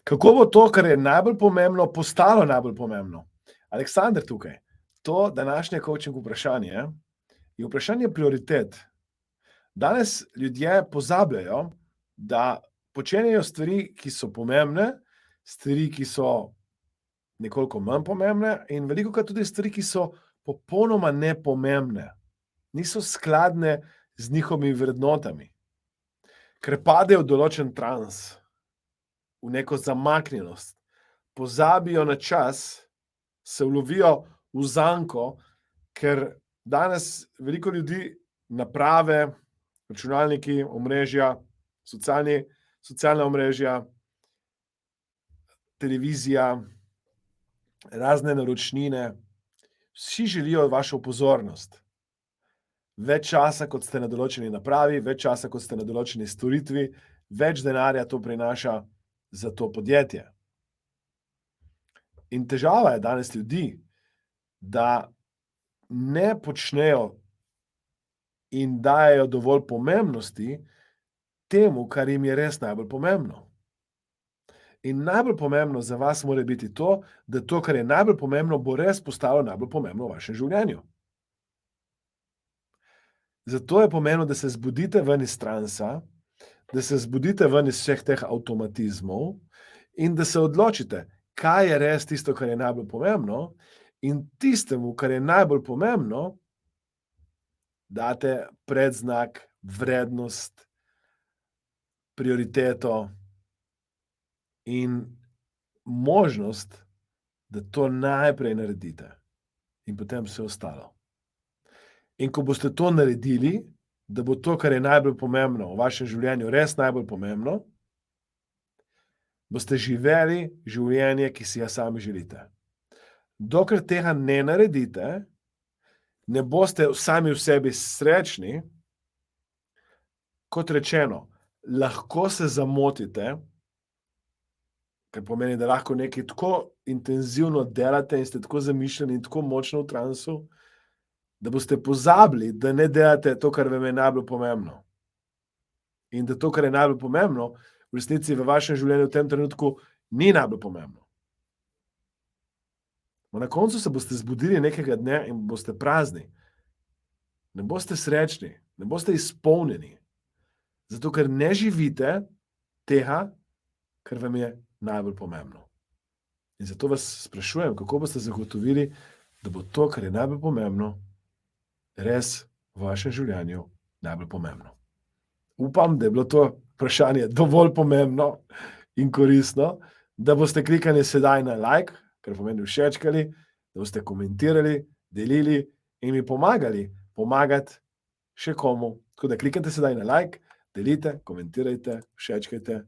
Kako bo to, kar je najbolj pomembno, postalo najbolj pomembno? Aleksandar tukaj. To današnje coaching vprašanje je vprašanje prioritet. Danes ljudje pozabljajo, da počenjajo stvari, ki so pomembne, stvari, ki so nekoliko manj pomembne in velikokrat tudi stvari, ki so popolnoma nepomembne. Niso skladne z njihovimi vrednotami. Ker padejo v določen trans, v neko zamaknjenost, pozabijo na čas, se ulovijo v zanko, ker danes veliko ljudi naprave, računalniki, omrežja, socialna omrežja, televizija, razne naročnine, vsi želijo vašo pozornost. Več časa, kot ste na določeni napravi, več časa, kot ste na določeni storitvi, več denarja to prinaša za to podjetje. In težava je danes ljudi, da ne počnejo in dajejo dovolj pomembnosti temu, kar jim je res najbolj pomembno. In najbolj pomembno za vas mora biti to, da to, kar je najbolj pomembno, bo res postalo najbolj pomembno v vašem življenju. Zato je pomembno, da se zbudite ven iz transa, da se zbudite ven iz vseh teh avtomatizmov in da se odločite, kaj je res tisto, kar je najbolj pomembno, in tistemu, kar je najbolj pomembno, date predznak, vrednost, prioriteto in možnost, da to najprej naredite in potem vse ostalo. In ko boste to naredili, da bo to, kar je najbolj pomembno v vašem življenju, res najbolj pomembno, boste živeli življenje, ki si ga sami želite. Dokler tega ne naredite, ne boste sami v sebi srečni, kot rečeno, lahko se zamotite, kar pomeni, da lahko nekaj tako intenzivno delate in ste tako zamišljeni in tako močno v transu, da boste pozabili, da ne delate to, kar vam je najbolj pomembno. In da to, kar je najbolj pomembno, v resnici v vašem življenju v tem trenutku ni najbolj pomembno. Na koncu se boste zbudili nekega dne in boste prazni. Ne boste srečni, ne boste izpolnjeni. Zato, ker ne živite tega, kar vam je najbolj pomembno. In zato vas sprašujem, kako boste zagotovili, da bo to, kar je najbolj pomembno, res v vašem življenju najbolj pomembno. Upam, da je bilo to vprašanje dovolj pomembno in koristno, da boste klikali sedaj na like, kar pomeni všečkali, da boste komentirali, delili in mi pomagati še komu. Tako da klikajte sedaj na like, delite, komentirajte, všečkajte